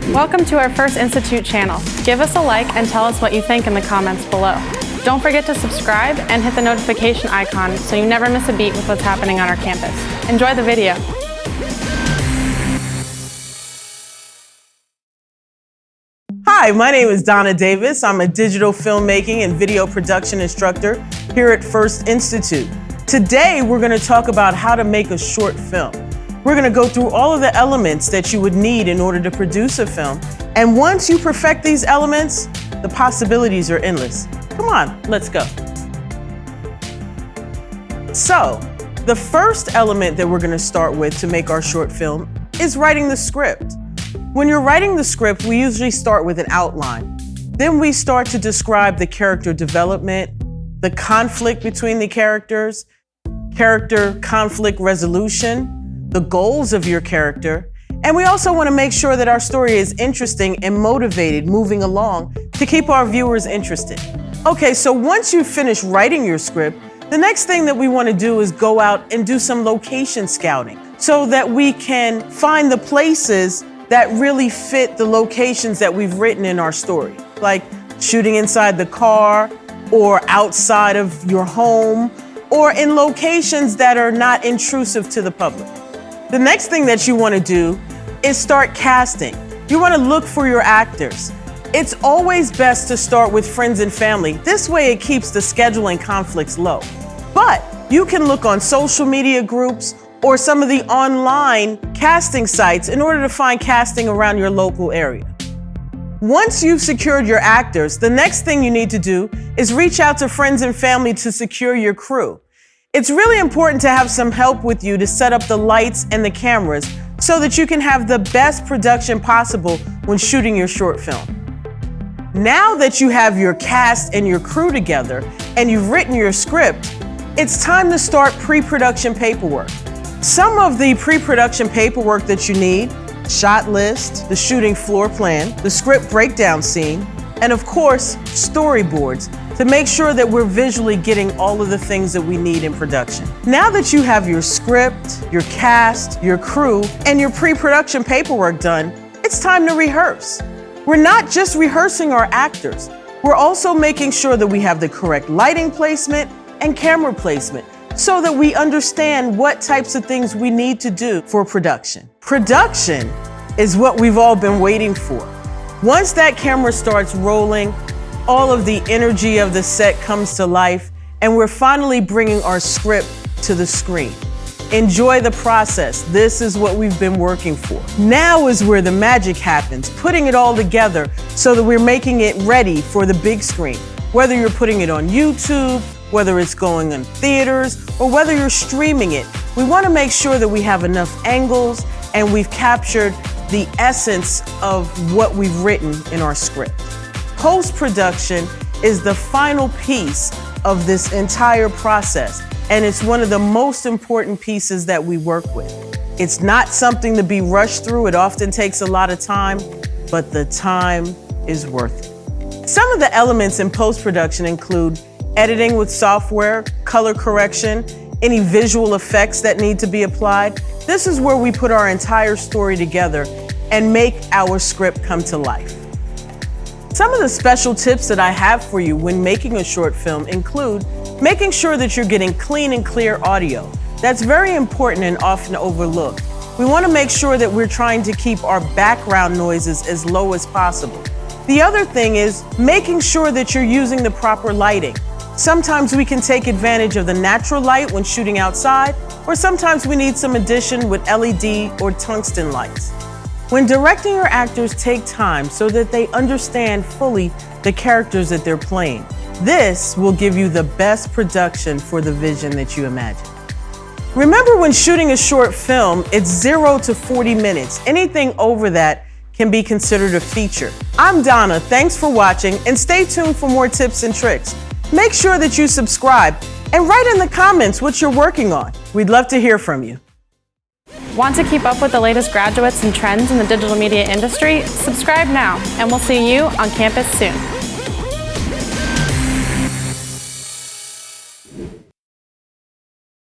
Welcome to our F.I.R.S.T Institute channel. Give us a like and tell us what you think in the comments below. Don't forget to subscribe and hit the notification icon so you never miss a beat with what's happening on our campus. Enjoy the video. Hi, my name is Donna Davis. I'm a digital filmmaking and video production instructor here at F.I.R.S.T Institute. Today, we're going to talk about how to make a short film. We're going to go through all of the elements that you would need in order to produce a film. And once you perfect these elements, the possibilities are endless. Come on, let's go. So, the first element that we're going to start with to make our short film is writing the script. When you're writing the script, we usually start with an outline. Then we start to describe the character development, the conflict between the characters, character conflict resolution, the goals of your character, and we also want to make sure that our story is interesting and motivated moving along to keep our viewers interested. Okay, so once you finish writing your script, the next thing that we want to do is go out and do some location scouting so that we can find the places that really fit the locations that we've written in our story, like shooting inside the car or outside of your home or in locations that are not intrusive to the public. The next thing that you want to do is start casting. You want to look for your actors. It's always best to start with friends and family. This way it keeps the scheduling conflicts low. But you can look on social media groups or some of the online casting sites in order to find casting around your local area. Once you've secured your actors, the next thing you need to do is reach out to friends and family to secure your crew. It's really important to have some help with you to set up the lights and the cameras so that you can have the best production possible when shooting your short film. Now that you have your cast and your crew together and you've written your script, it's time to start pre-production paperwork. Some of the pre-production paperwork that you need: shot list, the shooting floor plan, the script breakdown scene, and of course, storyboards to make sure that we're visually getting all of the things that we need in production. Now that you have your script, your cast, your crew, and your pre-production paperwork done, it's time to rehearse. We're not just rehearsing our actors, we're also making sure that we have the correct lighting placement and camera placement so that we understand what types of things we need to do for production. Production is what we've all been waiting for. Once that camera starts rolling, all of the energy of the set comes to life, and we're finally bringing our script to the screen. Enjoy the process. This is what we've been working for. Now is where the magic happens, putting it all together so that we're making it ready for the big screen. Whether you're putting it on YouTube, whether it's going in theaters, or whether you're streaming it, we want to make sure that we have enough angles and we've captured the essence of what we've written in our script. Post-production is the final piece of this entire process, and it's one of the most important pieces that we work with. It's not something to be rushed through. It often takes a lot of time, but the time is worth it. Some of the elements in post-production include editing with software, color correction, any visual effects that need to be applied. This is where we put our entire story together and make our script come to life. Some of the special tips that I have for you when making a short film include making sure that you're getting clean and clear audio. That's very important and often overlooked. We want to make sure that we're trying to keep our background noises as low as possible. The other thing is making sure that you're using the proper lighting. Sometimes we can take advantage of the natural light when shooting outside, or sometimes we need some addition with LED or tungsten lights. When directing your actors, take time so that they understand fully the characters that they're playing. This will give you the best production for the vision that you imagine. Remember, when shooting a short film, it's 0 to 40 minutes. Anything over that can be considered a feature. I'm Donna, thanks for watching, and stay tuned for more tips and tricks. Make sure that you subscribe and write in the comments what you're working on. We'd love to hear from you. Want to keep up with the latest graduates and trends in the digital media industry? Subscribe now, and we'll see you on campus soon.